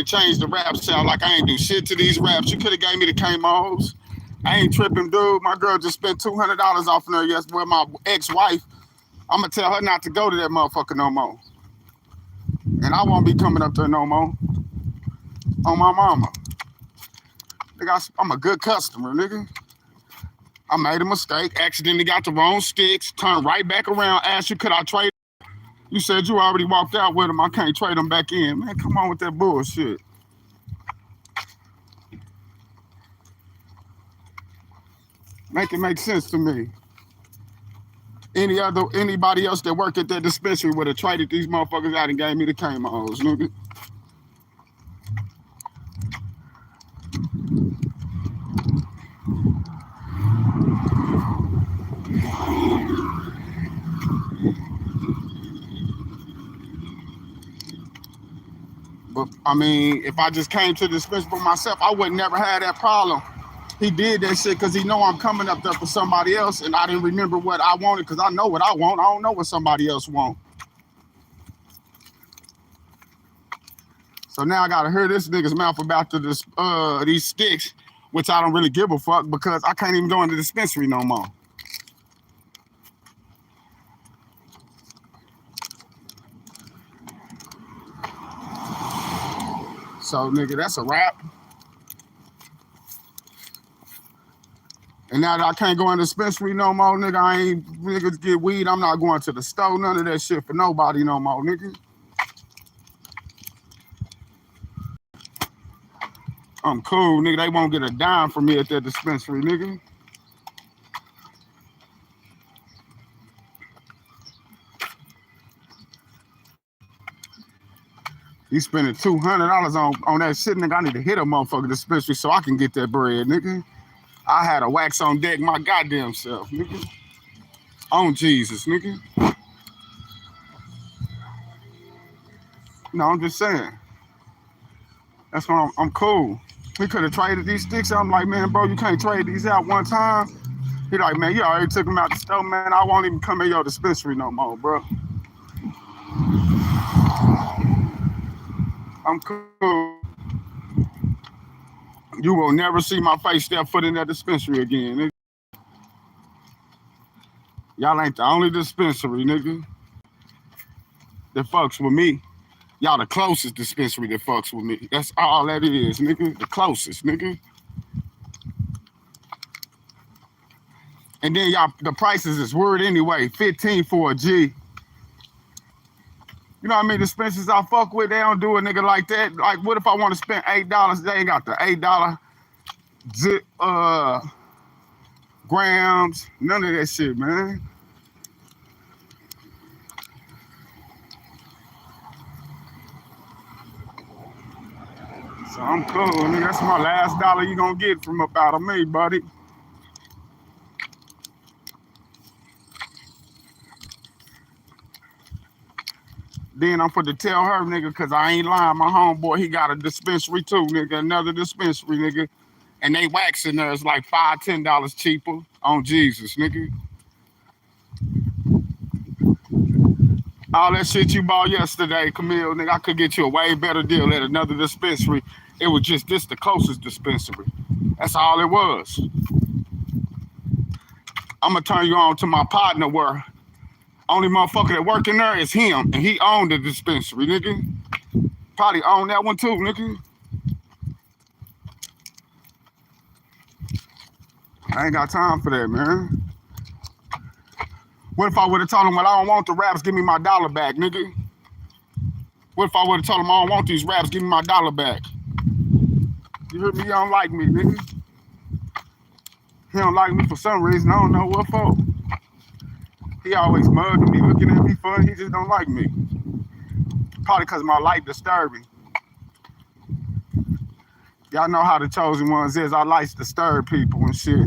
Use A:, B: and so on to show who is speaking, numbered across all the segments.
A: change the rap sound like I ain't do shit to these raps. You could have gave me the K-Mo's. I ain't tripping, dude. My girl just spent $200 off on her yesterday with my ex-wife. I'm going to tell her not to go to that motherfucker no more. And I won't be coming up there no more. On my mama. Nigga, I'm a good customer, nigga. I made a mistake, accidentally got the wrong sticks, turned right back around, asked you, could I trade? You said you already walked out with them. I can't trade them back in. Man, come on with that bullshit. Make it make sense to me. Anybody else that worked at that dispensary would have traded these motherfuckers out and gave me the K-Mo's, nigga. But I mean, if I just came to the dispensary for myself, I would never have that problem. He did that shit because he know I'm coming up there for somebody else, and I didn't remember what I wanted because I know what I want. I don't know what somebody else want. So now I gotta hear this nigga's mouth about these sticks, which I don't really give a fuck because I can't even go in the dispensary no more. So nigga, that's a wrap. And now that I can't go in the dispensary no more, nigga, niggas get weed, I'm not going to the store, none of that shit for nobody no more, nigga. I'm cool, nigga, they won't get a dime from me at that dispensary, nigga. You spending $200 on that shit, nigga, I need to hit a motherfucking dispensary so I can get that bread, nigga. I had a wax on deck my goddamn self, nigga. On Jesus, nigga. No, I'm just saying. That's why I'm cool. We could have traded these sticks. I'm like, man, bro, you can't trade these out one time. He like, man, you already took them out the store, man. I won't even come in your dispensary no more, bro. I'm cool. You will never see my face step foot in that dispensary again, nigga. Y'all ain't the only dispensary, nigga, that fucks with me. Y'all the closest dispensary that fucks with me. That's all that is, nigga. The closest, nigga. And then y'all, the prices is weird anyway. 15 for a G. You know what I mean? Dispensaries I fuck with, they don't do a nigga like that. Like, what if I want to spend $8? They ain't got the $8 grams. None of that shit, man. So I'm cool, nigga. That's my last dollar you gonna get from up out of me, buddy. Then I'm for to tell her, nigga, because I ain't lying. My homeboy, he got a dispensary too, nigga. Another dispensary, nigga. And they waxing there. It's like $5, $10 cheaper on Jesus, nigga. All that shit you bought yesterday, Camille, nigga, I could get you a way better deal at another dispensary. It was just this the closest dispensary. That's all it was. I'm going to turn you on to my partner where only motherfucker that work in there is him, and he owned the dispensary, nigga. Probably owned that one too, nigga. I ain't got time for that, man. What if I would have told him, well, I don't want the raps, give me my dollar back, nigga? What if I would have told him, I don't want these raps, give me my dollar back? You hear me? You don't like me, nigga. He don't like me for some reason. I don't know what for. He always mugging me, looking at me funny. He just don't like me. Probably because my light disturbing. Y'all know how the chosen ones is. I like to disturb people and shit.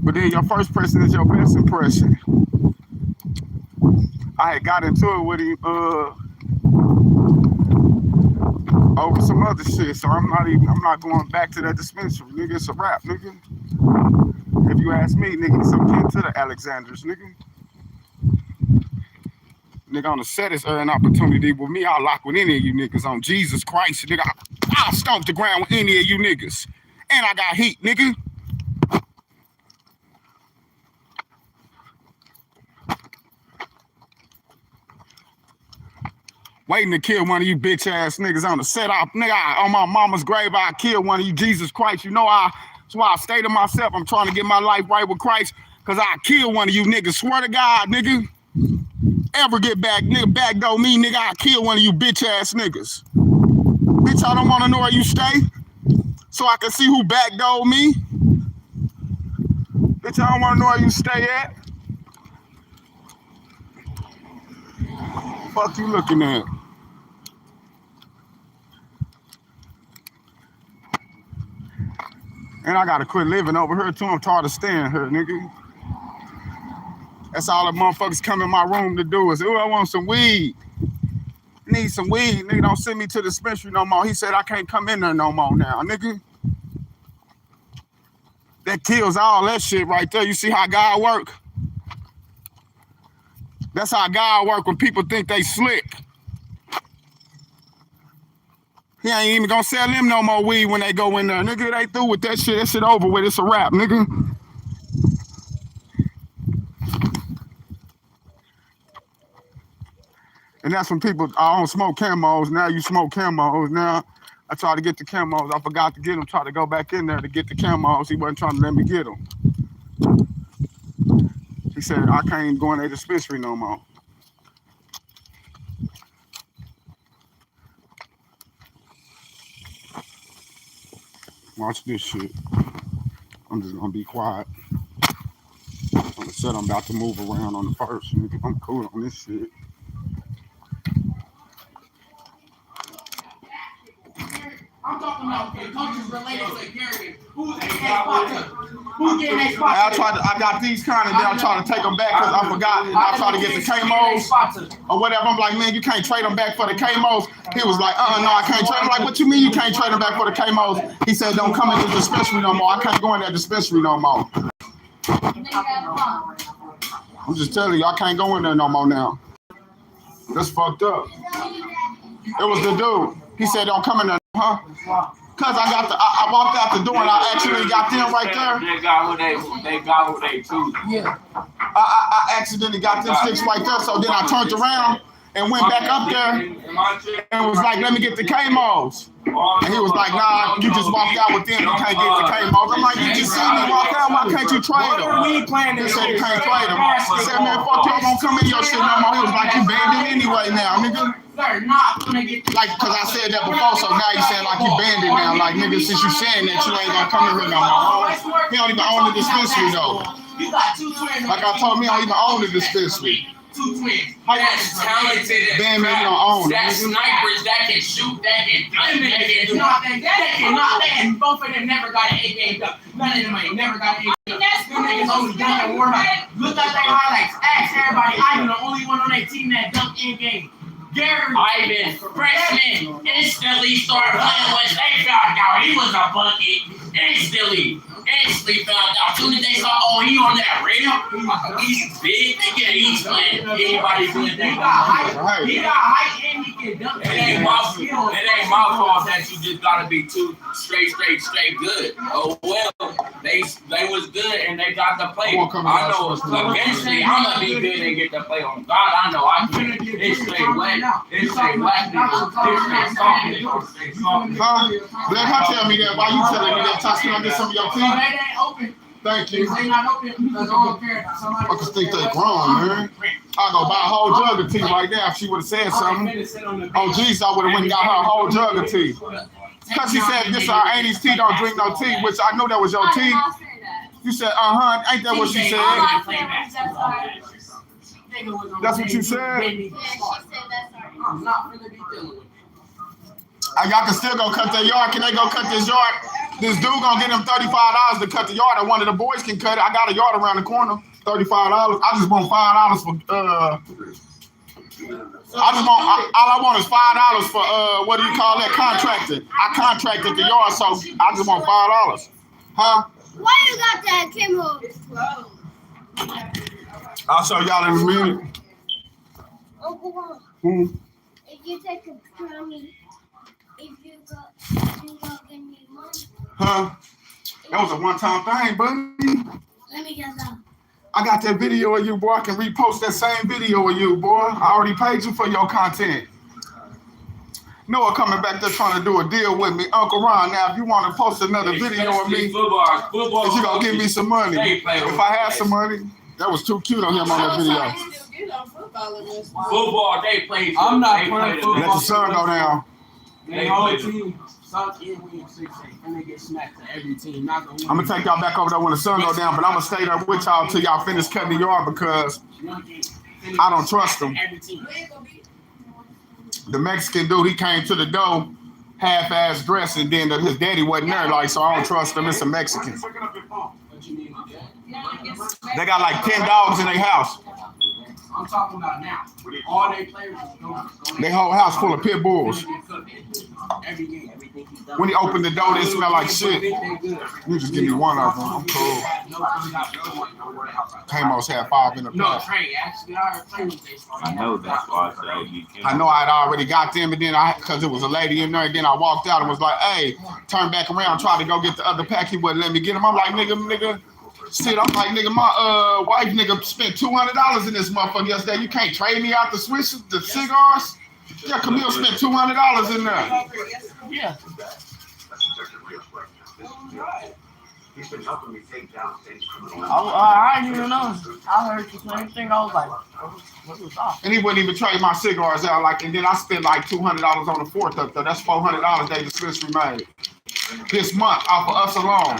A: But then your first impression is your best impression. I had got into it with him over some other shit, so I'm not going back to that dispensary, nigga. It's a wrap, nigga. If you ask me, nigga, it's akin to the Alexanders, nigga. Nigga, on the set is an opportunity with me. I'll lock with any of you niggas on Jesus Christ, nigga. I'll stomp the ground with any of you niggas. And I got heat, nigga. Waiting to kill one of you bitch ass niggas on the set. On my mama's grave, I kill one of you, Jesus Christ. You know, that's why I stay to myself. I'm trying to get my life right with Christ, because I kill one of you niggas. Swear to God, nigga. Ever get back, nigga, backdoor me, nigga, I kill one of you bitch ass niggas. Bitch, I don't want to know where you stay, so I can see who backdoor me. Bitch, I don't want to know where you stay at. Fuck you looking at? And I gotta quit living over here too. I'm tired of staying here, nigga. That's all the motherfuckers come in my room to do is, ooh, I want some weed. Need some weed. Nigga, don't send me to the dispensary no more. He said I can't come in there no more now, nigga. That kills all that shit right there. You see how God work? That's how God work when people think they slick. He ain't even gonna sell them no more weed when they go in there. Nigga, they through with that shit. That shit over with. It's a wrap, nigga. And that's when people, I don't smoke camos. Now you smoke camos. Now I try to get the camos. I forgot to get them. Try to go back in there to get the camos. He wasn't trying to let me get them. He said, I can't go in their dispensary no more. Watch this shit. I'm just gonna be quiet. On the set, I'm about to move around on the first. I'm cool on this shit.
B: I'm talking about coaches related to Gary. Who's getting that spot? Who's getting that spot?
A: I got these kind of, then I'm trying to take them back because I forgot. And I try to get the K-Mos or whatever. I'm like, man, you can't trade them back for the K-Mos. He was like, no, I can't trade them. I'm like, what you mean you can't trade them back for the K-Mos? He said, don't come into the dispensary no more. I can't go in that dispensary no more. I'm just telling you, I can't go in there no more now. That's fucked up. It was the dude. He said, don't come in there, huh? Cause I walked out the door and I actually got them right there.
C: They got who they choose.
B: Yeah.
A: I accidentally got them sticks right there, so then I turned around and went back up there and was like, let me get the K-Mos. And he was like, nah, you just walked out with them, you can't get the K-Mos. I'm like, you just seen me walk out, why can't you trade them? He said you can't trade them. He said, man, fuck you, don't come in your shit no more. He was like, you banned it anyway now, nigga.
B: They're not gonna get
A: like, cause I said that before, so now you saying like you banned it now. Like, nigga, since you saying that, you ain't gonna come in here no more. He don't even own the dispensary though.
B: You got two twins.
A: Like I told me, I don't even own the dispensary.
B: Two twins.
C: That's talented.
A: Damn, man, you don't own it.
C: That's snipers that can shoot, that can gun, that can do.
B: That both of them never got an A game done. None of them ain't never got an A game done. Them niggas only done and warm up. Look at their highlights. Ask everybody. I'm the only one on that team that dunked in game. Gary
C: Ivan, freshman, instantly started playing once they found out he was a bucket. Instantly found out. Soon as they saw, oh, he on that rim, he's big. He's playing. Anybody doing that?
B: He got height and he can dunk.
C: It ain't my fault that you just gotta be too straight good. Oh well, they was good and they got to play. I know eventually I'm gonna be good and get to play on God. I know I can. It's straight wet. It's straight wet. It's straight soft.
A: Let her tell me that. Why you telling me that? Touch me on this some of your teeth.
B: They ain't open.
A: Thank you.
B: They not open because all parents.
A: Fuckers think they grown, man. I go buy a whole jug of tea right now if she would have said something. Oh, geez, I would have went and got her a whole jug of tea. Because she said, this our auntie's tea, don't drink no tea, which I knew that was your tea. You said, ain't that what she said? That's what you said?
B: I'm not gonna be dealing with it.
A: Y'all can still go cut their yard. Can they go cut this yard? This dude gonna get him $35 to cut the yard, and one of the boys can cut it. I got a yard around the corner, $35. I just want $5 for all I want is $5 for what do you call that? Contracted. I contracted the yard, so I just want $5. Huh?
D: Why you got that Kimbo?
A: I'll show y'all in a minute.
D: Uncle Ron,
A: Hmm.
D: if you take a crummy, if you
A: Huh? That was a one-time thing, buddy.
D: Let me get that.
A: I got that video of you, boy. I can repost that same video of you, boy. I already paid you for your content. Noah coming back there trying to do a deal with me. Uncle Ron, now if you want to post another video of me,
C: Football,
A: you gonna give me some money.
C: They play
A: If
C: with
A: I had
C: guys.
A: some money, that was too cute on him on that video.
C: Football, they play.
B: I'm not
C: they
B: playing
C: play
B: football.
A: Let the sun go down.
B: They whole team suck in win 6-8, and they get smacked to every team. Not gonna win.
A: I'm gonna take y'all back over there when the sun go down, but I'm gonna stay there with y'all till y'all finish cutting the yard because I don't trust them.
B: Every team.
A: The Mexican dude, he came to the door half-ass dressed, and then his daddy wasn't there, like, so I don't trust him. It's a Mexican.
B: What you mean, okay?
A: They got like 10 dogs in their house.
B: I'm talking about now. All they players is going.
A: Their whole house full of pit bulls.
B: Every game, everything he's done.
A: When he opened the door, they smell like shit.
B: They good.
A: You just give me one of them. I'm cool. Kamos had 5 in the
B: No,
A: pack.
B: Trey, actually, I heard Trey was baseball.
C: I know that's why I said you can't.
A: I know I'd already got them, and then because it was a lady in there, and then I walked out and was like, hey, turned back around, tried to go get the other pack. He wouldn't let me get him. I'm like, nigga. Shit, I'm like, nigga, my wife, nigga, spent $200 in this motherfucker yesterday. You can't trade me out the switches, the cigars? Yeah, Camille spent $200 in there.
B: Yeah.
E: He's been helping me take down state criminal.
B: I didn't even know. I heard the same thing. I was like, what was that?
A: And he wouldn't even trade my cigars out. Like, and then I spent like $200 on the fourth up there. That's $400 they dispensary made this month off of us alone.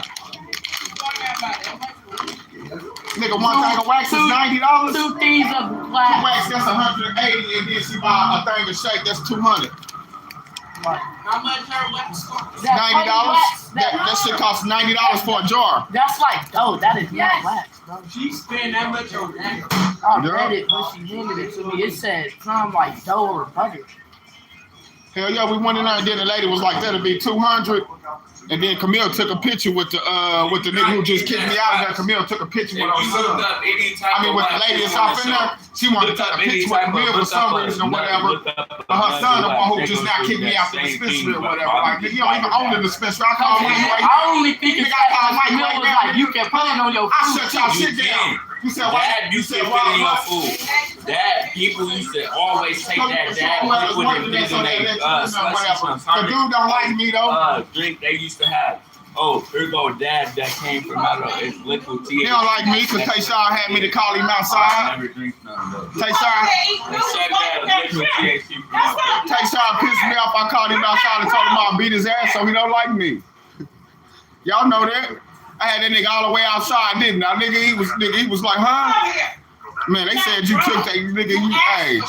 A: Nigga, one thing of wax is $90.
B: 2 things of
A: Two
B: black.
A: wax, that's $180, and then she buy a thing of shake, that's $200.
B: How much her wax cost?
A: $90. That shit costs $90 for a jar.
B: That's like, oh, that is not wax, bro. She spent that much on that. I read it when she handed it to me. It said something like dough or butter.
A: Hell yeah, we went in there and then the lady was like, that'll be $200. And then Camille took a picture with the nigga who just kicked me out of there. Camille took a picture with her son. I mean, with the lady that's off in there, she wanted to take a picture with Camille for some reason or whatever. But her son, the one who just now kicked me out the dispensary or whatever. Like, nigga, you don't even own the dispensary. I call Mike right
B: I only think it's
A: Nigga, I call
B: like
A: Mike
B: Camille
A: right
B: was
A: now.
B: like, you can put it on your
A: I
B: food.
A: shut y'all shit down. You said what?
C: Dad used to put in your food. Dad, people used to always take that. Dad, people would put it in their slushies.
A: The dude don't like me though.
C: Drink they used to have. Oh, here go Dad that came from out of it's liquid
A: He
C: THC.
A: don't like me because Tayshawn had me to call him
C: I
A: outside.
C: never drink none of those.
A: Tayshawn
C: They said that liquid THC from out there.
A: pissed me off. I called him outside and told him I'll beat his ass so he don't like me. Y'all know that. I had that nigga all the way outside, didn't I? Nigga, he was like, huh? Man, they said you took that nigga, you, hey.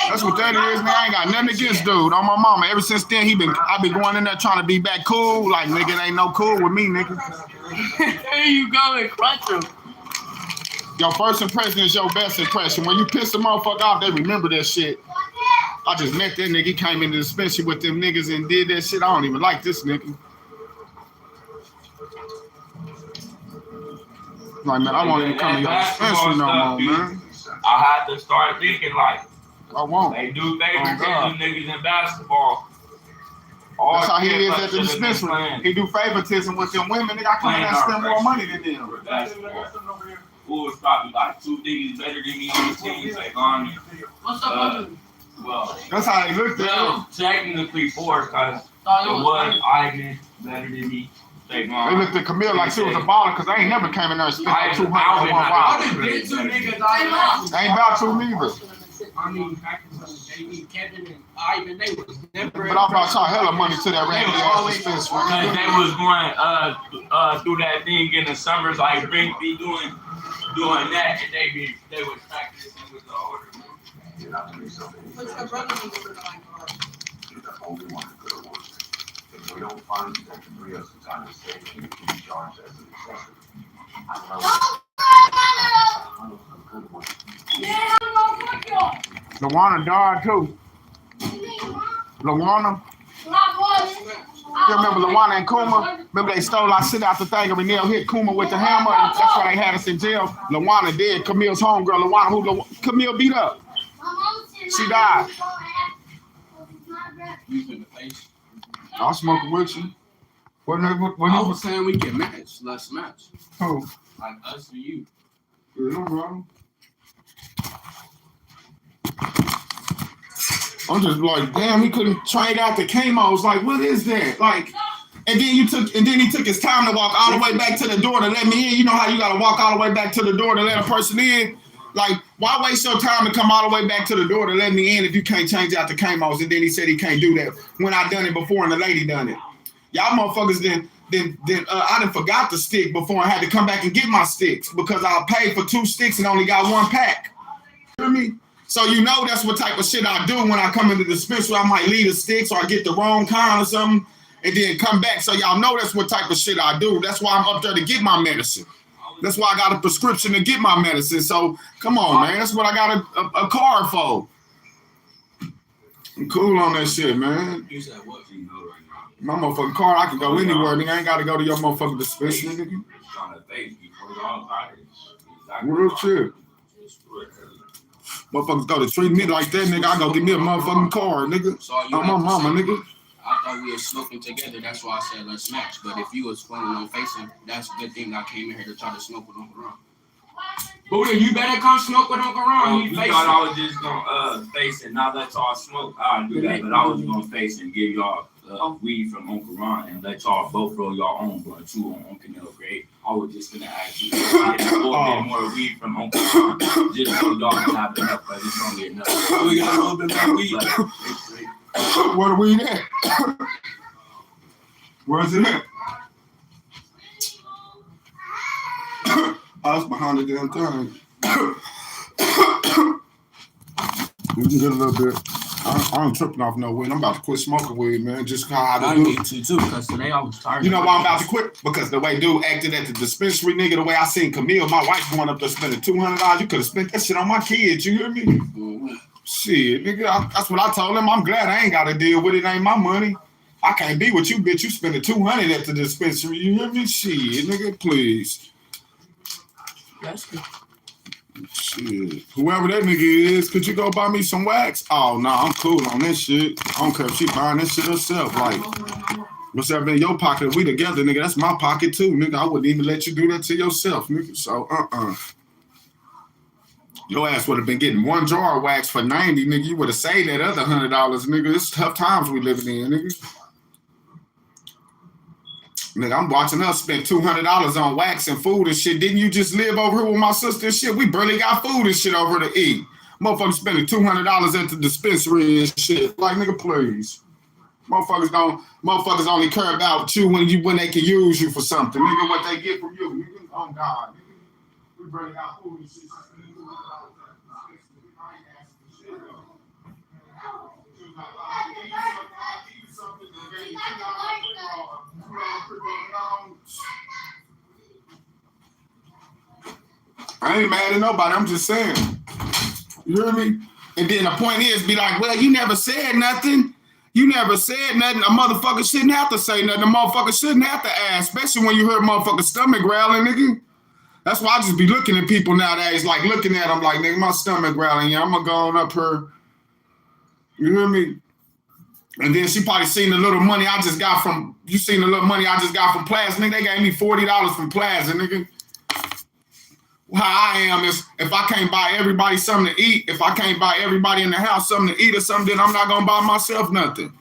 A: That's what that is, man. I ain't got nothing against dude. On my mama. Ever since then, I've been going in there trying to be back cool. Like, nigga, it ain't no cool with me, nigga.
B: There you go and crunch him.
A: Your first impression is your best impression. When you piss a motherfucker off, they remember that shit. I just met that nigga. He came into the dispensary with them niggas and did that shit. I don't even like this nigga. Like, man, I won't even come to your dispensary no more, man.
C: I had to start thinking like,
A: I won't.
C: they do favoritism niggas in basketball.
A: That's how he is at the dispensary. He do favoritism with them women. Nigga, I come in there and spend more money than them.
C: Who was probably like 2 niggas better than me on the team, like on me.
B: What's up,
C: Well,
A: That's how they looked at him.
C: well, technically 4 because it
B: brother?
C: was Ivan better than me.
A: They looked at Camille like she was a baller because they ain't never came in there and spent
C: I-
A: $200
C: I
A: on
C: would
A: one
C: not-
A: bottle.
B: I done been two niggas I
A: They ain't about to neither.
B: I mean, back in JD, Kevin, and Ivan, they was never.
A: But I brought y'all hella money to that Randy ass
C: Because
A: dispensary.
C: they was going through that thing in the summers, like Brink be doing that, and they was practicing with the order.
E: You're not doing something. You're the only one who could have worked. If we don't find you, that can free us some time to stay, you can be charged as an accessory. I don't know.
A: Lawana died too. Lawana. You remember Lawana and Kuma? Remember they stole our shit out the thing and Renell hit Kuma with the hammer and that's why they had us in jail. Lawana dead. Camille's homegirl. Lawana, who Camille beat up. She died.
C: We finna face.
A: I'll smoke it with you. When
C: I was saying we can match. Let's match.
A: Oh,
C: Like us and you.
A: yeah, no problem. I'm just like, damn, he couldn't trade out the Kmos. Like, what is that? Like, and then he took his time to walk all the way back to the door to let me in. You know how you gotta walk all the way back to the door to let a person in? Like, why waste your time to come all the way back to the door to let me in if you can't change out the Kmos? And then he said he can't do that when I done it before and the lady done it. Y'all motherfuckers I done forgot the stick before I had to come back and get my sticks because I paid for 2 sticks and only got 1 pack. You hear me? So you know that's what type of shit I do when I come into the dispensary. I might leave the sticks or I get the wrong kind or something and then come back. So y'all know that's what type of shit I do. That's why I'm up there to get my medicine. That's why I got a prescription to get my medicine. So come on, man. That's what I got a card for. I'm cool on that shit, man.
C: You said what? You know right
A: My
C: now.
A: motherfucking car, I can go anywhere. Nigga, I ain't got to go to your motherfucking dispensary, nigga.
C: Trying to face before y'all got it.
A: Real shit. Motherfuckers go to treat me like that, nigga. I go get me a motherfucking car, nigga.
C: So you
A: On my mama, nigga.
C: I thought we were smoking together. That's why I said let's match. But if you was planning on facing, that's a good thing I came in here to try to smoke with Uncle Ron. Buddha, you better come smoke with Uncle Ron.
F: You thought I was just gonna face and not let y'all smoke. I'll do that, but I was gonna face and give y'all weed from Uncle Ron and let y'all both roll y'all own blunt too on Canelo Grade. I was just gonna ask you to get a little bit more weed from Uncle Ron just so y'all can have enough, but it's gonna get enough.
C: We got a little bit more weed.
A: Where the weed at? Where's it at? I was behind the damn thing. We can get a little bit. I ain't tripping off no weed. I'm about to quit smoking weed, man. Just how I
C: I
A: do.
C: need to too, because today I was tired.
A: You know why I'm about to quit? Because the way dude acted at the dispensary, nigga, the way I seen Camille, my wife going up there spending $200. You could have spent that shit on my kids. You hear me?
C: Mm-hmm.
A: Shit, nigga, that's what I told him. I'm glad I ain't got to deal with it. It ain't my money. I can't be with you, bitch. You spending $200 at the dispensary. You hear me? Shit, nigga, please.
C: That's good.
A: Shit. Whoever that nigga is, could you go buy me some wax? Oh, no, I'm cool on this shit. I don't care if she buying this shit herself. Like, what's that in your pocket? We together, nigga. That's my pocket, too, nigga. I wouldn't even let you do that to yourself, nigga. So, Your ass would have been getting 1 jar of wax for $90, nigga. You would have saved that other $100, nigga. It's tough times we living in, nigga. Nigga, I'm watching us spend $200 on wax and food and shit. Didn't you just live over here with my sister and shit? We barely got food and shit over to eat. Motherfuckers spending $200 at the dispensary and shit. Like, nigga, please. Motherfuckers only care about you when they can use you for something. Nigga, what they get from you. Nigga, oh God. Nigga. We barely got food and shit. I ain't mad at nobody. I'm just saying. You hear me? And then the point is, be like, well, you never said nothing. You never said nothing. A motherfucker shouldn't have to say nothing. A motherfucker shouldn't have to ask, especially when you hear a motherfucker's stomach growling, nigga. That's why I just be looking at people nowadays, like looking at them like, nigga, my stomach growling. Yeah, I'm gonna go on up here. You hear me? And then she probably seen the little money I just got from, you seen the little money I just got from Plaza. Nigga, they gave me $40 from Plaza, nigga. How I am is if I can't buy everybody something to eat, if I can't buy everybody in the house something to eat or something, then I'm not gonna buy myself nothing.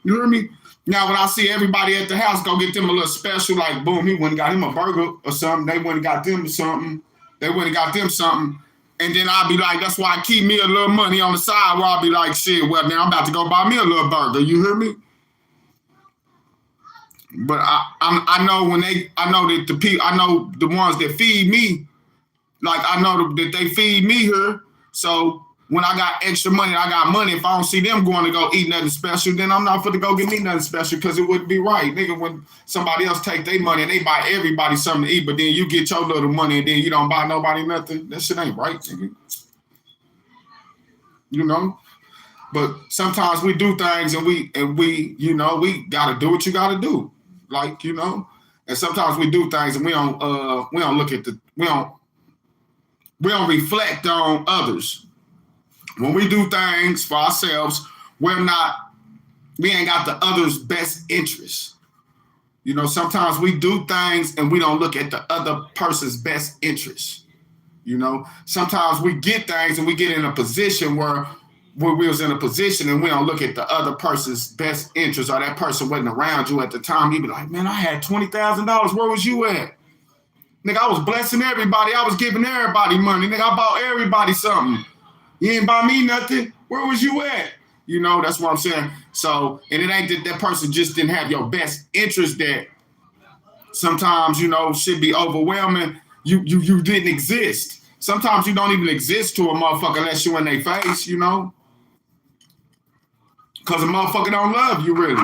A: You hear me? Now when I see everybody at the house go get them a little special, like boom, he went and got him a burger or something, they went and got them something, and then I'll be like, that's why I keep me a little money on the side where I'll be like, shit, well now I'm about to go buy me a little burger, you hear me? But I know that the people, I know the ones that feed me, like I know that they feed me here. So when I got extra money, I got money. If I don't see them going to go eat nothing special, then I'm not going to go get me nothing special because it wouldn't be right. Nigga, when somebody else take their money and they buy everybody something to eat, but then you get your little money and then you don't buy nobody nothing, that shit ain't right, nigga. You know? But sometimes we do things and we you know, we got to do what you got to do. Like, you know, and sometimes we do things and we don't look at we don't reflect on others. When we do things for ourselves, we're not We ain't got the other's best interest. You know, sometimes we do things and we don't look at the other person's best interest. You know, sometimes we get things and we get in a position where we was in a position and we don't look at the other person's best interest, or that person wasn't around you at the time. You be like, man, I had $20,000. Where was you at? Nigga, I was blessing everybody. I was giving everybody money. Nigga, I bought everybody something. You ain't buy me nothing. Where was you at? You know, that's what I'm saying. So, and it ain't that that person just didn't have your best interest that sometimes, you know, shit be overwhelming. You didn't exist. Sometimes you don't even exist to a motherfucker unless you in their face, you know? Because a motherfucker don't love you, really.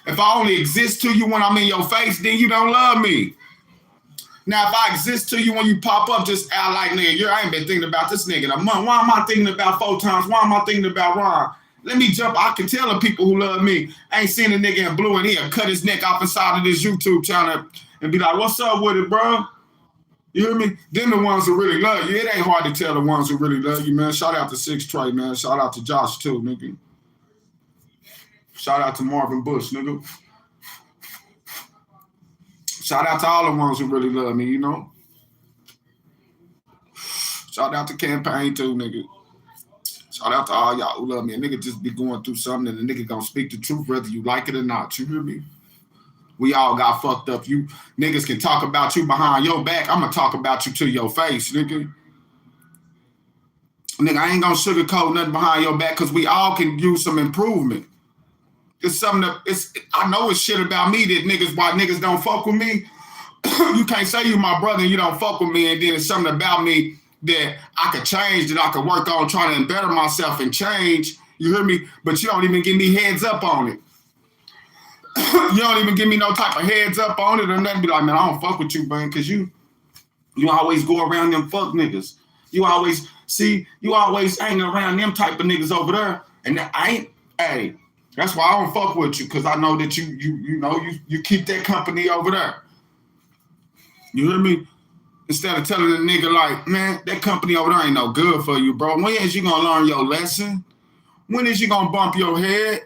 A: If I only exist to you when I'm in your face, then you don't love me. Now, if I exist to you when you pop up, just act like, nigga, I ain't been thinking about this nigga in a month. Why am I thinking about 4 times? Why am I thinking about Ron? Let me jump. I can tell the people who love me. I ain't seen a nigga in blue and he'll cut his neck off inside of this YouTube channel and be like, what's up with it, bro? You hear me? Them the ones who really love you. It ain't hard to tell the ones who really love you, man. Shout out to 6 Trey, man. Shout out to Josh, too, nigga. Shout out to Marvin Bush, nigga. Shout out to all the ones who really love me, you know? Shout out to Campaign, too, nigga. Shout out to all y'all who love me. A nigga just be going through something and the nigga gonna speak the truth whether you like it or not. You hear me? We all got fucked up. You niggas can talk about you behind your back. I'm gonna talk about you to your face, nigga. Nigga, I ain't gonna sugarcoat nothing behind your back because we all can use some improvement. It's something that I know it's shit about me that why niggas don't fuck with me. You can't say you my brother and you don't fuck with me, and then it's something about me that I could change, that I could work on trying to better myself and change. You hear me? But you don't even give me heads up on it. You don't even give me no type of heads up on it or nothing. Be like, man, I don't fuck with you, man, because you always go around them fuck niggas. You always hang around them type of niggas over there. And that's why I don't fuck with you, because I know that you keep that company over there. You hear me? Instead of telling the nigga like, man, that company over there ain't no good for you, bro. When is you gonna learn your lesson? When is you gonna bump your head?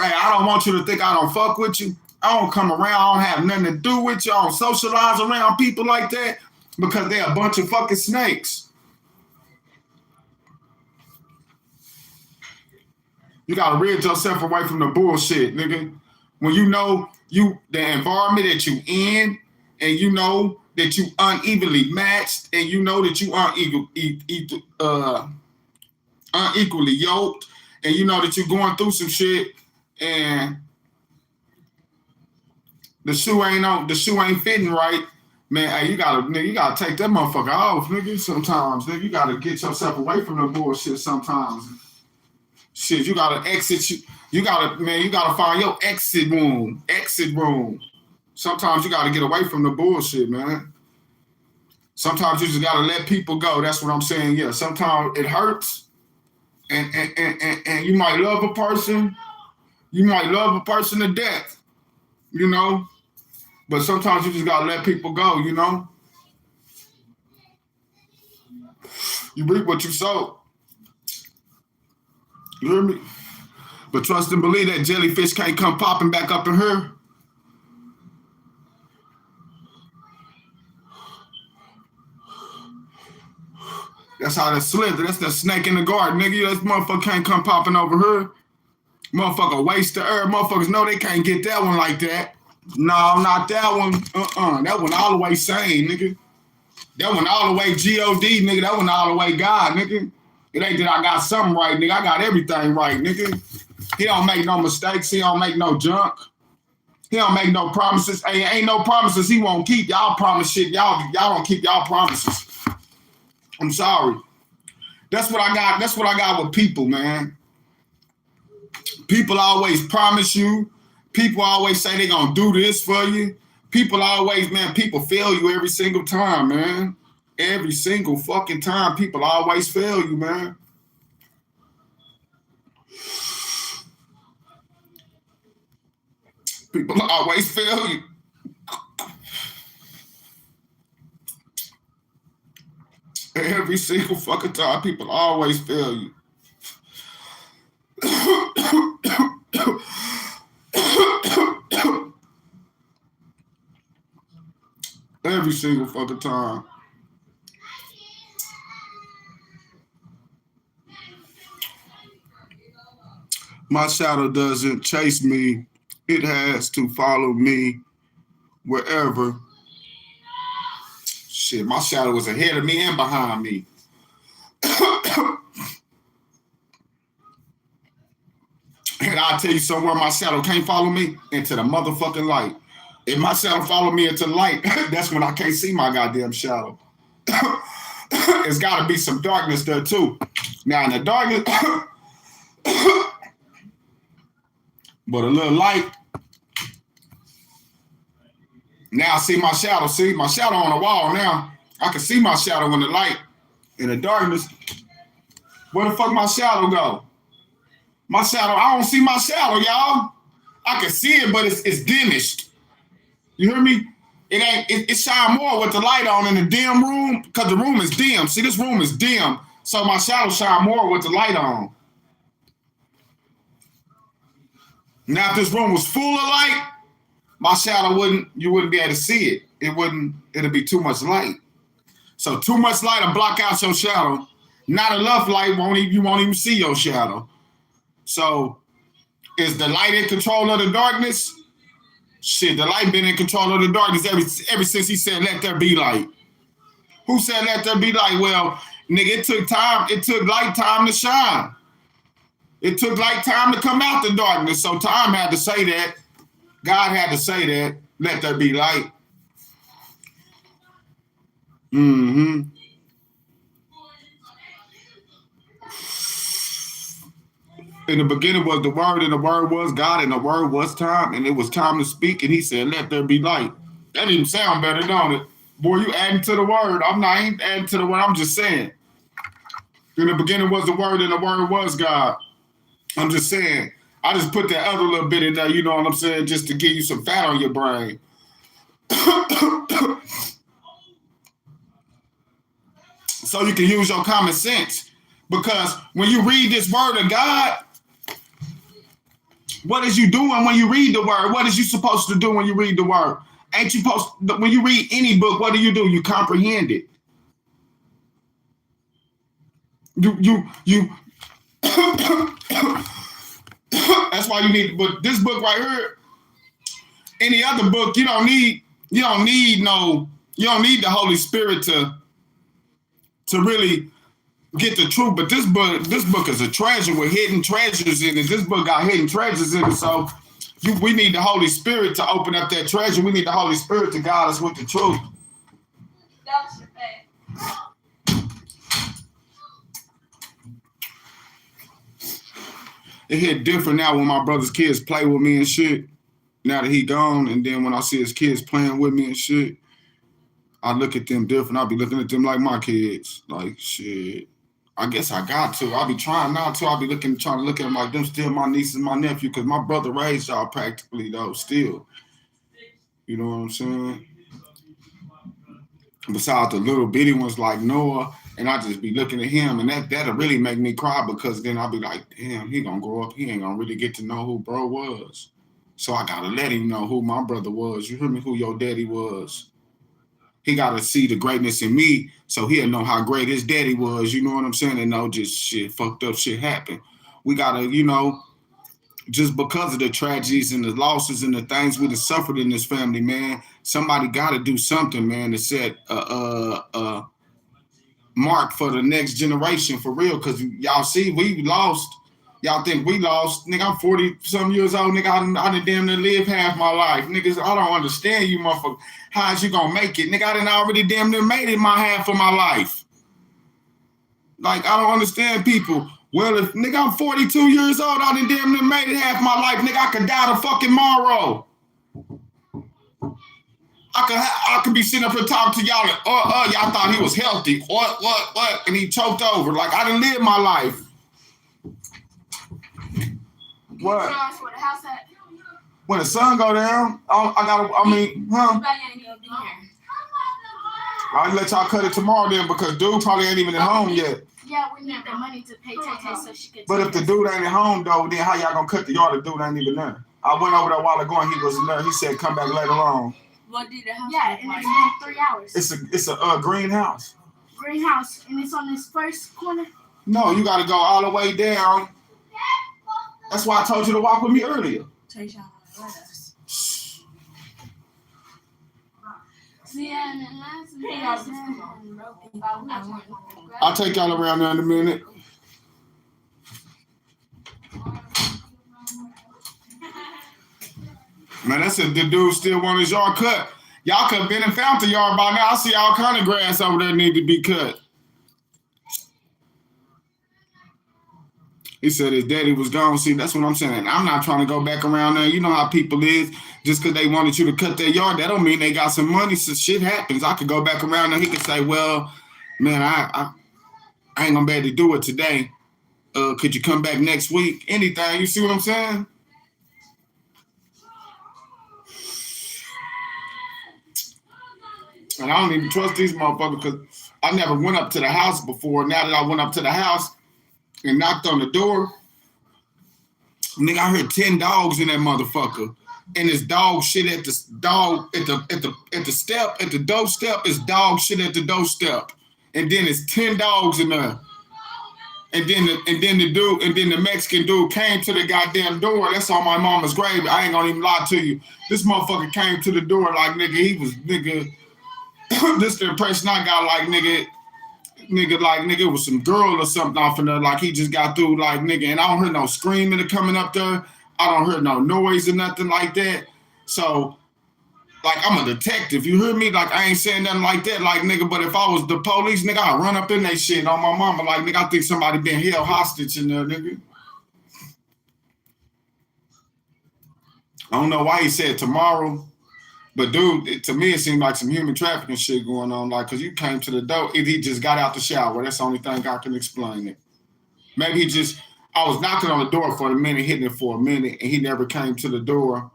A: Hey, I don't want you to think I don't fuck with you. I don't come around. I don't have nothing to do with you. I don't socialize around people like that because they're a bunch of fucking snakes. You gotta rid yourself away from the bullshit, nigga. When you know the environment that you in, and you know that you unevenly matched, and you know that you unequally yoked, and you know that you're going through some shit, and the shoe ain't fitting right, man. Hey, you gotta take that motherfucker off, nigga. Sometimes, nigga, you gotta get yourself away from the bullshit. Sometimes, shit, you gotta exit. You gotta find your exit room. Sometimes you gotta get away from the bullshit, man. Sometimes you just gotta let people go. That's what I'm saying. Yeah, sometimes it hurts, and you might love a person. You might love a person to death, you know, but sometimes you just gotta let people go, you know. You reap what you sow. You hear me? But trust and believe that jellyfish can't come popping back up in here. That's how the slither. That's the snake in the garden, nigga. This motherfucker can't come popping over here. Motherfucker waste the earth. Motherfuckers know they can't get that one like that. No, not that one. That one all the way sane, nigga. That one all the way G-O-D, nigga. That one all the way God, nigga. It ain't that I got something right, nigga. I got everything right, nigga. He don't make no mistakes. He don't make no junk. He don't make no promises. Hey, ain't no promises he won't keep. Y'all promise shit. Y'all don't keep y'all promises. I'm sorry. That's what I got. That's what I got with people, man. People always promise you. People always say they gonna do this for you. People fail you every single time, man. Every single fucking time, people always fail you, man. People always fail you. Every single fucking time, people always fail you. Every single fucking time. My shadow doesn't chase me. It has to follow me wherever. Shit, my shadow was ahead of me and behind me. And I'll tell you somewhere my shadow can't follow me, into the motherfucking light. If my shadow follow me into the light, that's when I can't see my goddamn shadow. It's got to be some darkness there too. Now in the darkness, but a little light. Now I see my shadow. See my shadow on the wall now. I can see my shadow in the light. In the darkness, where the fuck my shadow go? My shadow, I don't see my shadow, y'all. I can see it, but it's diminished. You hear me? It shine more with the light on in the dim room, because the room is dim. See, this room is dim, so my shadow shine more with the light on. Now, if this room was full of light, my shadow you wouldn't be able to see it. It'd be too much light. So too much light will block out your shadow. Not enough light, you won't even see your shadow. So is the light in control of the darkness? Shit, the light been in control of the darkness ever since he said, let there be light. Who said let there be light? Well, nigga, it took light time to shine. It took light time to come out the darkness. So time had to say that. God had to say that. Let there be light. Mm-hmm. In the beginning was the Word, and the Word was God, and the Word was time, and it was time to speak, and he said, let there be light. That even sound better, don't it? Boy, you adding to the Word. I ain't adding to the Word, I'm just saying. In the beginning was the Word, and the Word was God. I'm just saying. I just put that other little bit in there, you know what I'm saying, just to give you some fat on your brain. So you can use your common sense. Because when you read this word of God, what is you doing when you read the word? What is you supposed to do when you read the word? Ain't you supposed to, when you read any book, what do? You comprehend it. You that's why you need, but this book right here, any other book, you don't need the Holy Spirit to really get the truth. But this book is a treasure with hidden treasures in it. This book got hidden treasures in it. So we need the Holy Spirit to open up that treasure. We need the Holy Spirit to guide us with the truth. It hit different now when my brother's kids play with me and shit. Now that he gone, and then when I see his kids playing with me and shit, I look at them different. I be looking at them like my kids. Like, shit, I guess I got to. I be trying not to. I be trying to look at them like them still my niece and my nephew, because my brother raised y'all practically, though, still. You know what I'm saying? Besides the little bitty ones like Noah, and I just be looking at him, and that'll really make me cry, because then I'll be like, damn, he gonna grow up, he ain't gonna really get to know who bro was. So I gotta let him know who my brother was. You hear me? Who your daddy was. He gotta see the greatness in me, so he'll know how great his daddy was. You know what I'm saying? And know just shit, fucked up shit happened. We gotta, just because of the tragedies and the losses and the things we have suffered in this family, man, somebody gotta do something, man, to set mark for the next generation, for real. Because y'all see, we lost. Y'all think we lost. Nigga, I'm 40-some years old. Nigga, I done damn near live half my life. Niggas, I don't understand you, motherfucker. How's you gonna make it? Nigga, I done already damn near made it my half of my life. Like, I don't understand people. Well, if, nigga, I'm 42 years old, I done damn near made it half my life. Nigga, I could die the fucking tomorrow. I could be sitting up here talking to y'all and, y'all thought he was healthy. What? And he choked over. Like, I done lived my life. What? When the sun go down, I'll let y'all cut it tomorrow then, because dude probably ain't even at home yet.
G: Yeah, we need the money to pay Tay so she could.
A: But if the dude ain't at home though, then how y'all gonna cut the yard? The dude ain't even there. I went over there a while ago and he wasn't there. He said come back later on.
G: What did the house
H: Yeah,
G: look
H: and
G: like?
H: it's been 3 hours.
A: It's a greenhouse.
H: Greenhouse, and it's on this first corner.
A: No, you gotta go all the way down. That's why I told you to walk with me earlier.
G: Take y'all with us. See, and the last
A: I'll take y'all around there in a minute. Man, that's if the dude still want his yard cut. Y'all could have been and found the yard by now. I see all kind of grass over there need to be cut. He said his daddy was gone. See, that's what I'm saying. I'm not trying to go back around there. You know how people is. Just because they wanted you to cut their yard, that don't mean they got some money. So shit happens. I could go back around there. He could say, well, man, I ain't going to be able to do it today. Could you come back next week? Anything. You see what I'm saying? And I don't even trust these motherfuckers because I never went up to the house before. Now that I went up to the house and knocked on the door, nigga, I heard 10 dogs in that motherfucker. And it's dog shit at the step, at the doorstep, it's dog shit at the doorstep. And then it's 10 dogs in there. And then the Mexican dude came to the goddamn door. That's on my mama's grave. I ain't gonna even lie to you. This motherfucker came to the door like nigga, this the impression I got like nigga, it was some girl or something off in there, like he just got through like nigga, and I don't hear no screaming or coming up there. I don't hear no noise or nothing like that. So, like I'm a detective, you hear me? Like I ain't saying nothing like that, like nigga, but if I was the police, nigga, I'd run up in that shit on my mama, like nigga, I think somebody been held hostage in there, nigga. I don't know why he said tomorrow. But dude, to me, it seemed like some human trafficking shit going on. Like, cause you came to the door, he just got out the shower. That's the only thing I can explain it. Maybe I was knocking on the door for a minute, hitting it for a minute, and he never came to the door.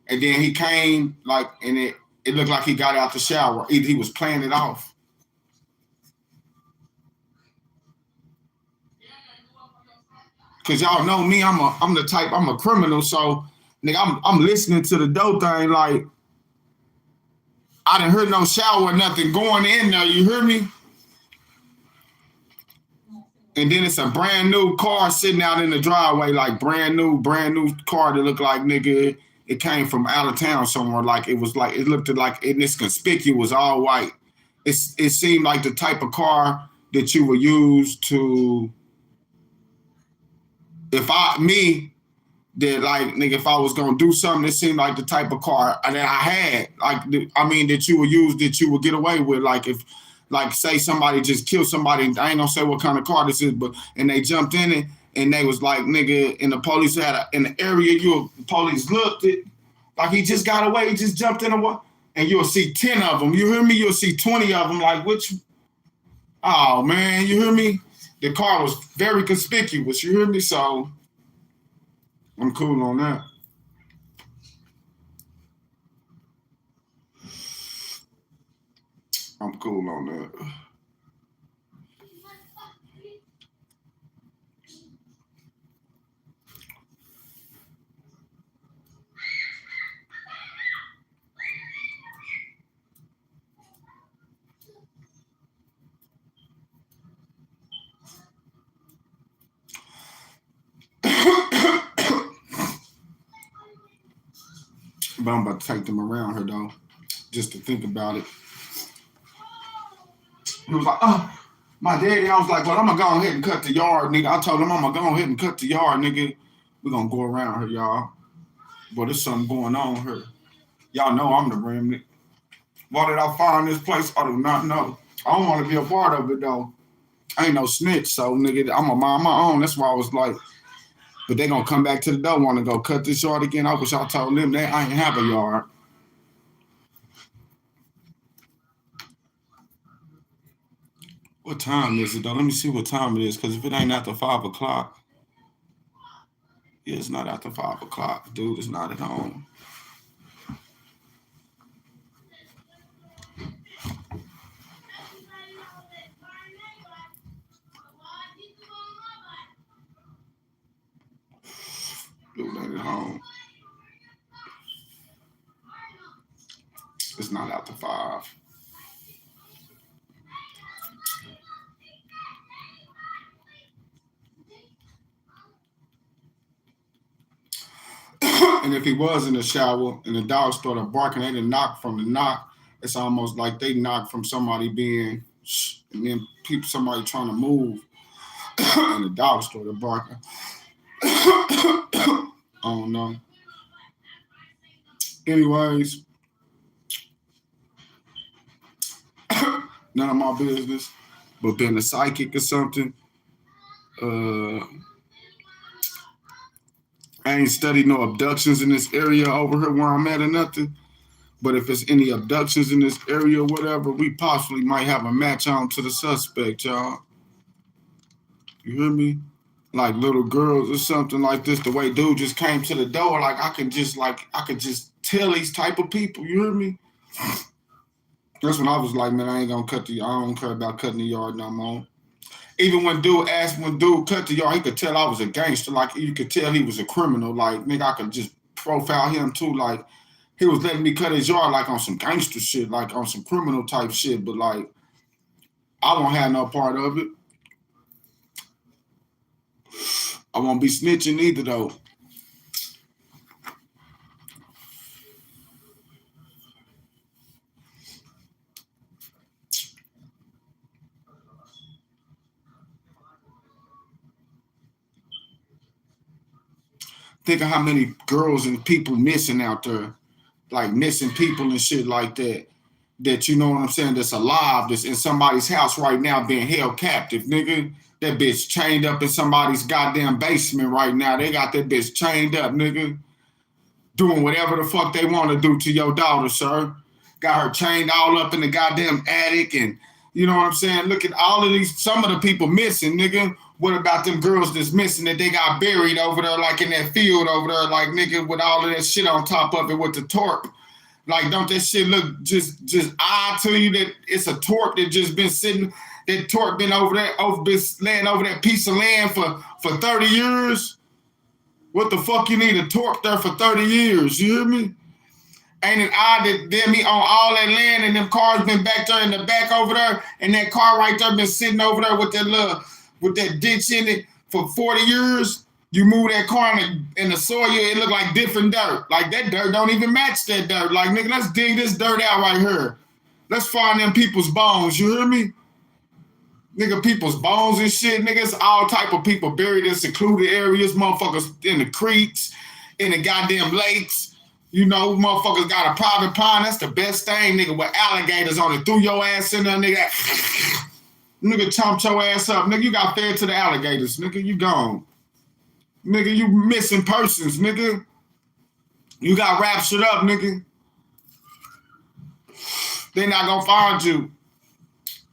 A: And then he came, like, and it looked like he got out the shower. Either he was playing it off. Cause y'all know me, I'm a criminal, so nigga, I'm listening to the door thing like. I didn't hear no shower or nothing going in there, you hear me? And then it's a brand new car sitting out in the driveway, like brand new car that looked like, nigga, it came from out of town somewhere. Like it looked like, and it's conspicuous, all white. It seemed like the type of car that you would use to, if I was gonna do something, it seemed like the type of car that I had, that you would use, that you would get away with. Like if, like say somebody just killed somebody, and I ain't gonna say what kind of car this is, but and they jumped in it, and they was like, nigga, and the police in the area, police looked it, like he just got away, he just jumped in and you'll see 10 of them. You hear me? You'll see 20 of them. Like which? Oh man, you hear me? The car was very conspicuous. You hear me? So. I'm cool on that. I'm cool on that. But I'm about to take them around her though, just to think about it. He was like, oh, my daddy. I was like, well, I'm gonna go ahead and cut the yard, nigga. I told him I'm gonna go ahead and cut the yard, nigga. We're gonna go around her, y'all. But there's something going on here. Y'all know I'm the remnant. Why did I find this place? I do not know. I don't want to be a part of it though. I ain't no snitch, so nigga, I'm gonna mind my own. That's why I was like, but they gonna come back to the door, want to go cut this yard again. I wish I told them that I ain't have a yard. What time is it though? Let me see what time it is, because if it ain't after 5 o'clock, yeah, it's not after 5 o'clock. Dude is not at home. Dude ain't at home. It's not after 5. And if he was in the shower and the dog started barking, they didn't knock from the knock. It's almost like they knocked from somebody being, and then somebody trying to move, and the dog started barking. I don't know. Anyways, none of my business. But being a psychic or something, I ain't studied no abductions in this area over here where I'm at or nothing. But if it's any abductions in this area or whatever, we possibly might have a match on to the suspect, y'all. You hear me? Like little girls or something like this. The way dude just came to the door, like I could just tell these type of people. You hear me? That's when I was like, man, I ain't gonna I don't care about cutting the yard no more. Even when dude cut the yard, he could tell I was a gangster. Like you could tell he was a criminal. Like nigga, I could just profile him too. Like he was letting me cut his yard like on some gangster shit, like on some criminal type shit. But like I won't have no part of it. I won't be snitching either though. Think of how many girls and people missing out there, like missing people and shit like that. That you know what I'm saying? That's alive, that's in somebody's house right now being held captive, nigga. That bitch chained up in somebody's goddamn basement right now. They got that bitch chained up, nigga. Doing whatever the fuck they want to do to your daughter, sir. Got her chained all up in the goddamn attic and you know what I'm saying? Look at all of these, some of the people missing, nigga. What about them girls that's missing that they got buried over there, like in that field over there, like nigga, with all of that shit on top of it with the torp? Like, don't that shit look just odd to you that it's a torp that just been sitting, that torp been over there, been laying over that piece of land for 30 years? What the fuck you need a torp there for 30 years? You hear me? Ain't it odd that them on all that land and them cars been back there in the back over there, and that car right there been sitting over there with that ditch in it for 40 years? You move that car in the soil, it look like different dirt. Like that dirt don't even match that dirt. Like, nigga, let's dig this dirt out right here. Let's find them people's bones, you hear me? Nigga, people's bones and shit, niggas, all type of people buried in secluded areas, motherfuckers in the creeks, in the goddamn lakes. You know, motherfuckers got a private pond. That's the best thing, nigga, with alligators on it. Threw your ass in there, nigga. Nigga, chomped your ass up. Nigga, you got fed to the alligators. Nigga, you gone. Nigga, you missing persons, nigga. You got raptured up, nigga. They not gonna find you.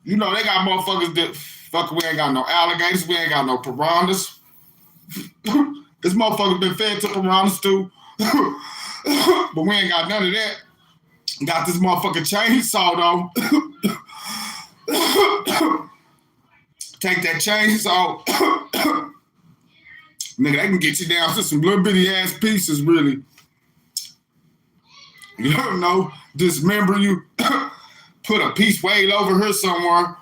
A: You know, they got motherfuckers that, fuck, we ain't got no alligators. We ain't got no piranhas. This motherfucker been fed to piranhas, too. But we ain't got none of that. Got this motherfucking chainsaw though. Take that chainsaw. Nigga, they can get you down to some little bitty ass pieces, really. You don't know, dismember you, put a piece way over here somewhere.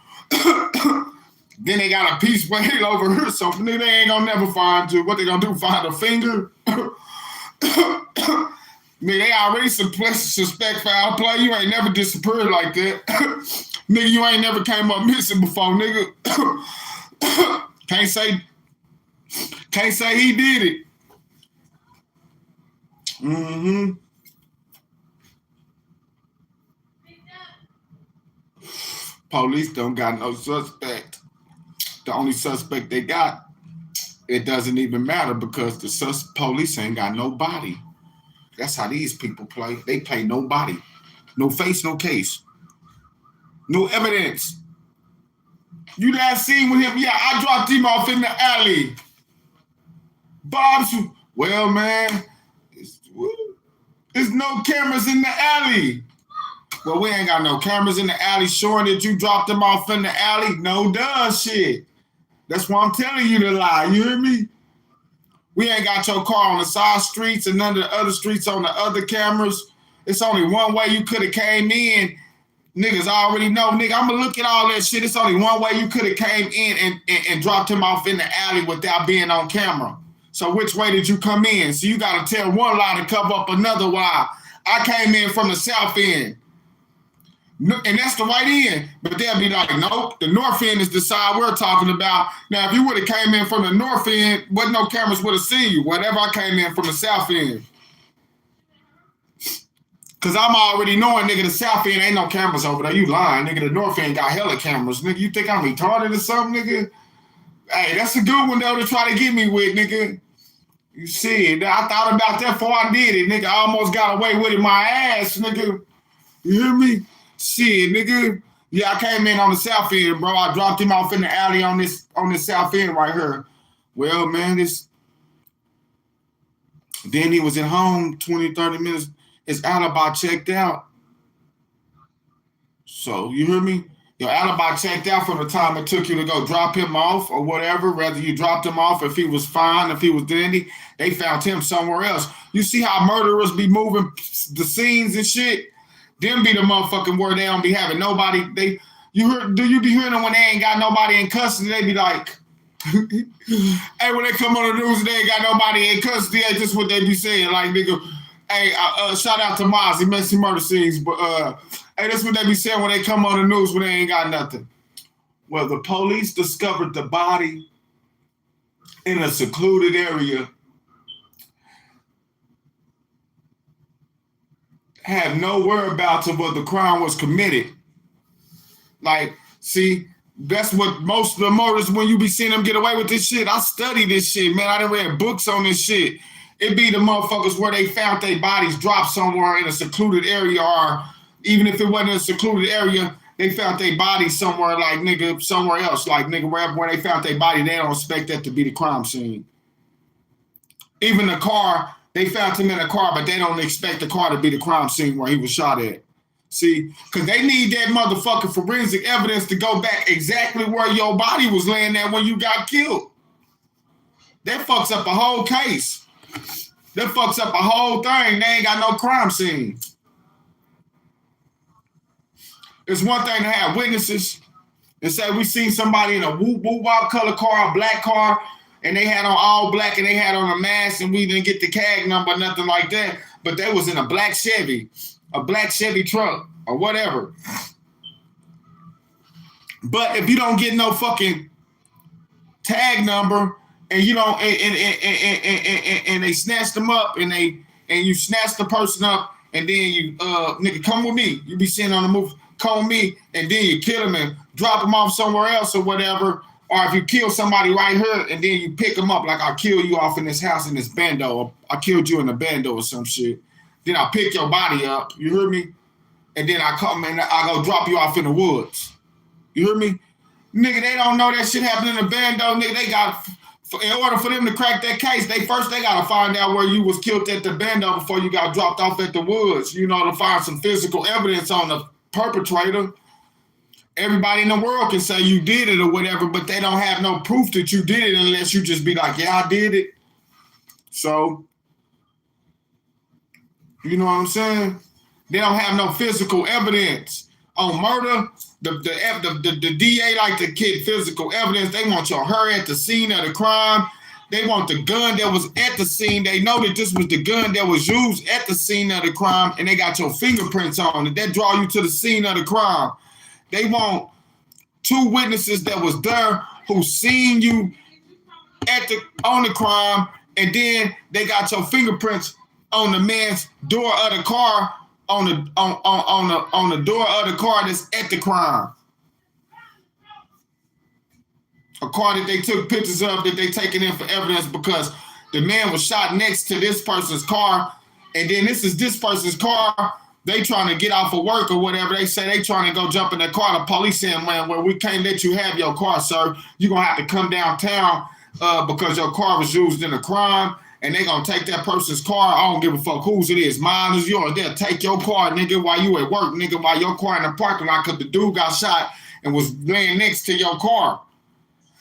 A: Then they got a piece way over here something. Nigga, they ain't gonna never find you. What they gonna do, find a finger? Nigga, they already suspect foul play. You ain't never disappeared like that. Nigga, you ain't never came up missing before, nigga. Can't say he did it. Mm-hmm. Police don't got no suspect. The only suspect they got, it doesn't even matter because the police ain't got no body. That's how these people play. They play nobody. No face, no case. No evidence. You last seen with him? Yeah, I dropped him off in the alley. Bob's, well, man, there's no cameras in the alley. Well, we ain't got no cameras in the alley showing that you dropped them off in the alley. No duh shit. That's why I'm telling you to lie. You hear me? We ain't got your car on the side streets and none of the other streets on the other cameras. It's only one way you could have came in. Niggas already know, nigga, I'm gonna look at all that shit. It's only one way you could have came in and dropped him off in the alley without being on camera. So which way did you come in? So you gotta tell one lie to cover up another lie. I came in from the south end. And that's the right end. But they'll be like, nope, the north end is the side we're talking about. Now, if you would have came in from the north end, what no cameras would have seen you. Whatever I came in from the south end. Because I'm already knowing, nigga, the south end ain't no cameras over there. You lying, nigga. The north end got hella cameras. Nigga, you think I'm retarded or something, nigga? Hey, that's a good one, though, to try to get me with, nigga. You see it. I thought about that before I did it, nigga. I almost got away with it my ass, nigga. You hear me? Shit, nigga. Yeah, I came in on the south end, bro. I dropped him off in the alley on this south end right here. Well, man, then he was at home 20, 30 minutes. His alibi checked out. So, you hear me? Your alibi checked out from the time it took you to go drop him off or whatever. Whether you dropped him off, if he was fine, if he was dandy, they found him somewhere else. You see how murderers be moving the scenes and shit? Them be the motherfucking word they don't be having nobody. Do you be hearing them when they ain't got nobody in custody? They be like, hey, when they come on the news and they ain't got nobody in custody, that's just what they be saying. Like, nigga, hey, shout out to Miles. He made some murder scenes, but hey, that's what they be saying when they come on the news when they ain't got nothing. Well, the police discovered the body in a secluded area. Have no whereabouts of where the crime was committed. Like, see, that's what most of the murders, when you be seeing them get away with this shit, I study this shit, man. I done read books on this shit. It be the motherfuckers where they found their bodies dropped somewhere in a secluded area, or even if it wasn't a secluded area, they found their bodies somewhere, like, nigga, somewhere else. Like, nigga, where they found their body, they don't expect that to be the crime scene. Even the car, they found him in a car, but they don't expect the car to be the crime scene where he was shot at. See, because they need that motherfucking forensic evidence to go back exactly where your body was laying at when you got killed. That fucks up a whole case. That fucks up a whole thing. They ain't got no crime scene. It's one thing to have witnesses and say we seen somebody in a woo-wop color car, a black car, and they had on all black and they had on a mask and we didn't get the CAG number, nothing like that. But they was in a black Chevy truck or whatever. But if you don't get no fucking tag number and you don't and they snatched them up and you snatch the person up and then you nigga come with me. You be seeing on the move, come with me, and then you kill them and drop them off somewhere else or whatever. Or if you kill somebody right here and then you pick them up, like I'll kill you off in this house in this bando, or I killed you in a bando or some shit. Then I'll pick your body up, you hear me? And then I come and I go drop you off in the woods. You hear me? Nigga, they don't know that shit happened in the bando. Nigga, they got, in order for them to crack that case, they gotta find out where you was killed at the bando before you got dropped off at the woods, you know, to find some physical evidence on the perpetrator. Everybody in the world can say you did it or whatever, but they don't have no proof that you did it unless you just be like, yeah, I did it. So, you know what I'm saying? They don't have no physical evidence. On murder, the DA like to get physical evidence. They want your hair at the scene of the crime. They want the gun that was at the scene. They know that this was the gun that was used at the scene of the crime, and they got your fingerprints on it. That draw you to the scene of the crime. They want two witnesses that was there who seen you on the crime, and then they got your fingerprints on the man's door of the car, on the door of the car that's at the crime. A car that they took pictures of that they taken in for evidence because the man was shot next to this person's car, and then this is this person's car. They trying to get off of work or whatever. They say they trying to go jump in their car. The police saying, man, well, we can't let you have your car, sir. You're going to have to come downtown because your car was used in a crime, and they going to take that person's car. I don't give a fuck whose it is. Mine is yours. They'll take your car, nigga, while you at work, nigga, while your car in the parking lot because the dude got shot and was laying next to your car.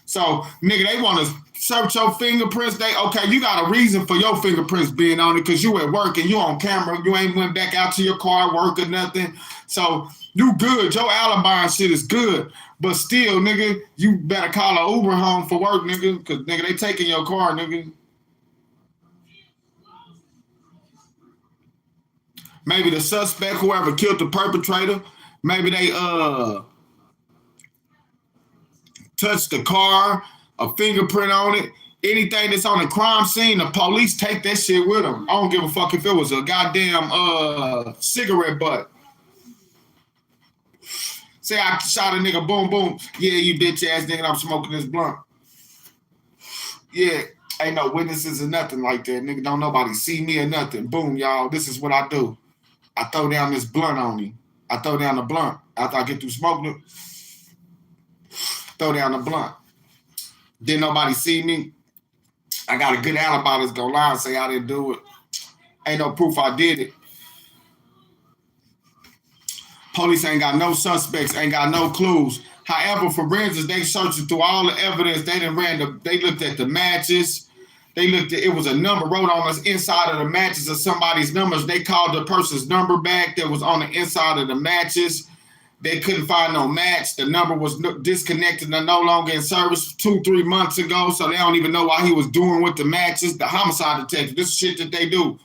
A: So, nigga, they want to search your fingerprints. Okay, you got a reason for your fingerprints being on it because you at work and you on camera. You ain't went back out to your car, work or nothing. So you good. Your alibi and shit is good. But still, nigga, you better call an Uber home for work, nigga, because, nigga, they taking your car, nigga. Maybe the suspect, whoever killed the perpetrator, maybe they touched the car, a fingerprint on it. Anything that's on the crime scene, the police take that shit with them. I don't give a fuck if it was a goddamn cigarette butt. Say I shot a nigga, boom, boom. Yeah, you bitch ass nigga, I'm smoking this blunt. Yeah, ain't no witnesses or nothing like that. Nigga, don't nobody see me or nothing. Boom, y'all, this is what I do. I throw down this blunt on him. I throw down the blunt. After I get through smoking it, throw down the blunt. Didn't nobody see me. I got a good alibi that's gonna lie and say I didn't do it. Ain't no proof I did it. Police ain't got no suspects, ain't got no clues. However, forensics, they searching through all the evidence. They looked at the matches. They looked at, it was a number wrote on the inside of the matches of somebody's numbers. They called the person's number back that was on the inside of the matches. They couldn't find no match. The number was disconnected and no longer in service 2-3 months ago. So they don't even know why he was doing with the matches. The homicide detective, this shit that they do.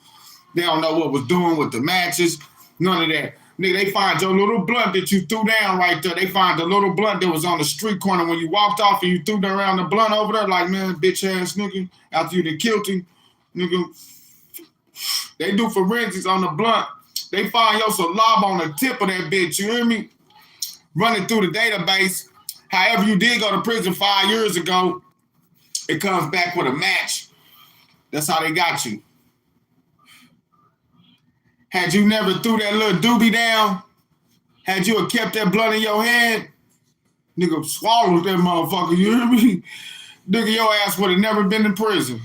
A: They don't know what was doing with the matches. None of that. Nigga, they find your little blunt that you threw down right there. They find the little blunt that was on the street corner when you walked off and you threw around the blunt over there. Like, man, bitch ass nigga, after you done killed him, nigga. They do forensics on the blunt. They find your saliva on the tip of that bitch, you hear me? Running through the database. However, you did go to prison 5 years ago, it comes back with a match. That's how they got you. Had you never threw that little doobie down, had you have kept that blunt in your hand, nigga swallowed that motherfucker, you hear me? Nigga, your ass would have never been in prison.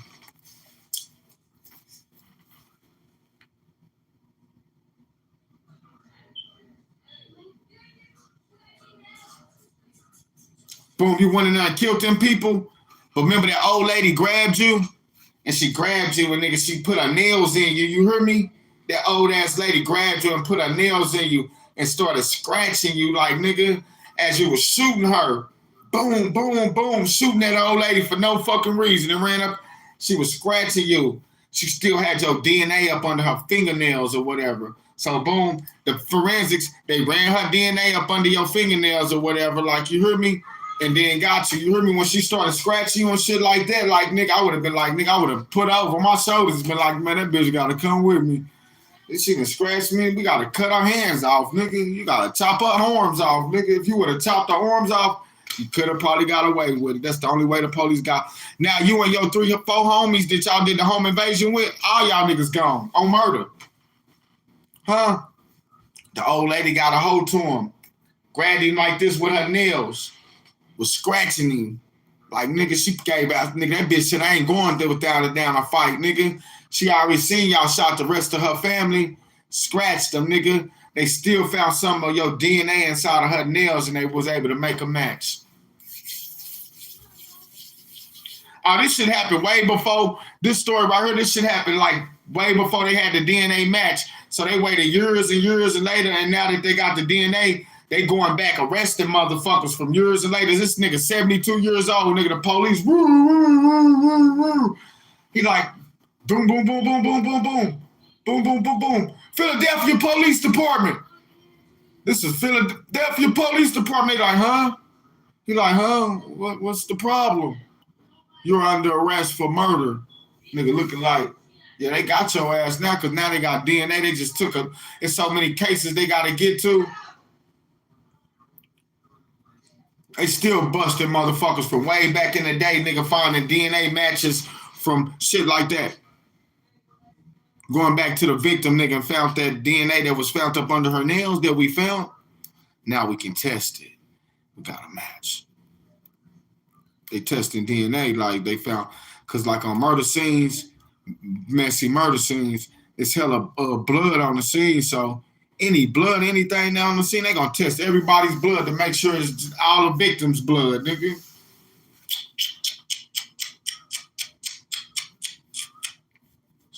A: Boom, you went in there and killed them people. But remember that old lady grabbed you? And she grabbed you and nigga, she put her nails in you, you hear me? That old ass lady grabbed you and put her nails in you and started scratching you like, nigga, as you was shooting her. Boom, boom, boom, shooting that old lady for no fucking reason. And ran up, she was scratching you. She still had your DNA up under her fingernails or whatever. So boom, the forensics, they ran her DNA up under your fingernails or whatever, like, you hear me? And then got you. You heard me when she started scratching you and shit like that, like, nigga, I would have been like, nigga, I would have put her over my shoulders and been like, man, that bitch got to come with me. This shit can scratch me. We got to cut our hands off, nigga. You got to chop her arms off, nigga. If you would have chopped her arms off, you could have probably got away with it. That's the only way the police got. Now, you and your 3 or 4 homies that y'all did the home invasion with, all y'all niggas gone on murder. Huh? The old lady got a hold to him, grabbed him like this with her nails, was scratching him. Like, nigga, she gave out, nigga, that bitch shit, I ain't going there without her down a fight, nigga. She already seen y'all shot the rest of her family, scratched them, nigga. They still found some of your DNA inside of her nails and they was able to make a match. Oh, this shit happened way before, this story right here, this shit happened like way before they had the DNA match. So they waited years and years and later, and now that they got the DNA, they going back arresting motherfuckers from years and later. This nigga 72 years old, nigga, the police, woo, woo, woo, woo, woo. He like, boom, boom, boom, boom, boom, boom, boom. Boom, boom, boom, boom. Philadelphia Police Department. This is Philadelphia Police Department. They like, huh? He like, huh? What's the problem? You're under arrest for murder. Nigga looking like, yeah, they got your ass now because now they got DNA. They just took it's so many cases they got to get to. They still busting motherfuckers from way back in the day, nigga, finding DNA matches from shit like that. Going back to the victim, nigga, and found that DNA that was found up under her nails that we found. Now we can test it. We got a match. They testing DNA like they found, because like on murder scenes, messy murder scenes, it's hella blood on the scene. So any blood, anything down on the scene, they gonna test everybody's blood to make sure it's all the victim's blood, nigga.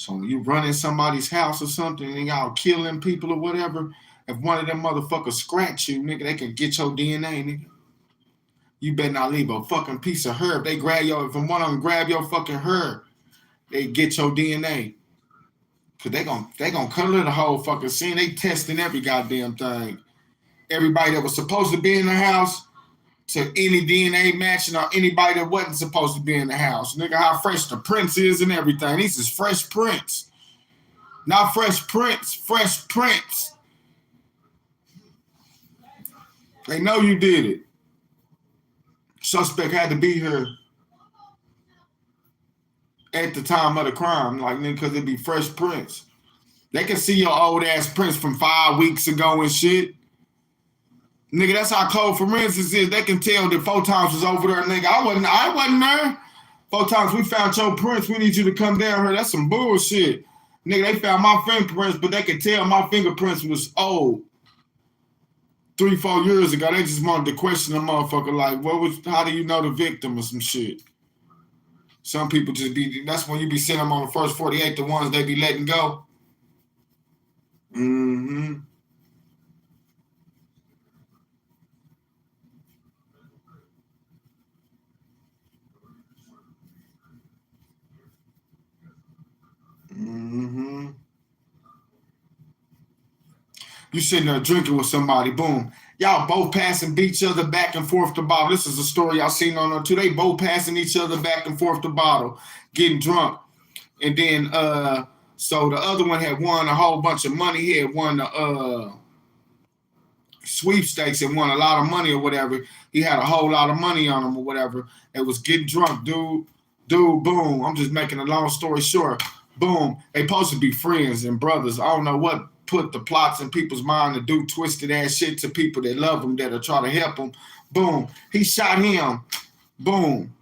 A: So when you run in somebody's house or something and y'all killing people or whatever, if one of them motherfuckers scratch you, nigga, they can get your DNA, nigga. You better not leave a fucking piece of herb. They grab your, if one of them grab your fucking herb, they get your DNA. Cause they gonna color the whole fucking scene. They testing every goddamn thing. Everybody that was supposed to be in the house to any DNA matching or anybody that wasn't supposed to be in the house. Nigga, how fresh the prints is and everything. These is fresh prints. Not fresh prints, fresh prints. They know you did it. Suspect had to be here at the time of the crime, like, nigga, because it'd be fresh prints. They can see your old ass prints from 5 weeks ago and shit. Nigga, that's how cold forensics is. They can tell that 4 times was over there, nigga. I wasn't there. 4 times we found your prints. We need you to come down here. That's some bullshit. Nigga, they found my fingerprints, but they could tell my fingerprints was old. 3-4 years ago. They just wanted to question the motherfucker like, how do you know the victim or some shit? Some people just be, that's when you be seeing them on the first 48, the ones they be letting go. Mm-hmm. Mm-hmm. You sitting there drinking with somebody, boom. Y'all both passing each other back and forth the bottle. This is a story y'all seen on there too. They both passing each other back and forth the bottle, getting drunk. And then so the other one had won a whole bunch of money. He had won the sweepstakes and won a lot of money or whatever. He had a whole lot of money on him or whatever. It was getting drunk, dude, boom. I'm just making a long story short. Boom. They supposed to be friends and brothers. I don't know what put the plots in people's mind to do twisted ass shit to people that love them, that'll try to help them. Boom. He shot him. Boom.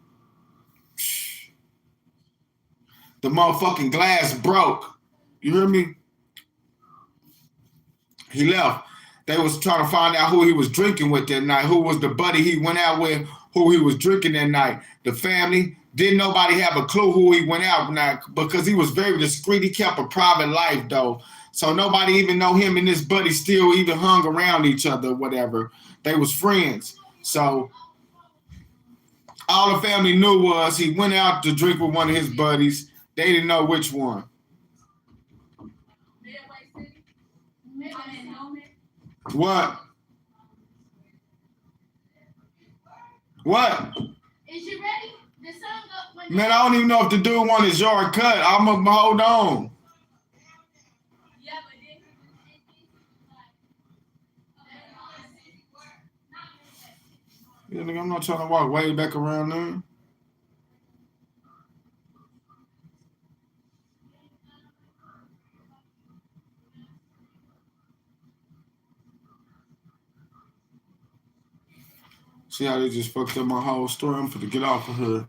A: The motherfucking glass broke. You hear me? He left. They was trying to find out who he was drinking with that night, who was the buddy he went out with, who he was drinking that night. The family, didn't nobody have a clue who he went out with because he was very discreet. He kept a private life, though. So nobody even know him and his buddy still even hung around each other or whatever. They was friends. So all the family knew was he went out to drink with one of his buddies. They didn't know which one. What? What?
H: Is you ready? The sun up.
A: Man, I don't even know if the dude want his yard cut. I'm going to hold on. Yeah, nigga, I'm not trying to walk way back around there. See how they just fucked up my whole story? I'm finna get off of her.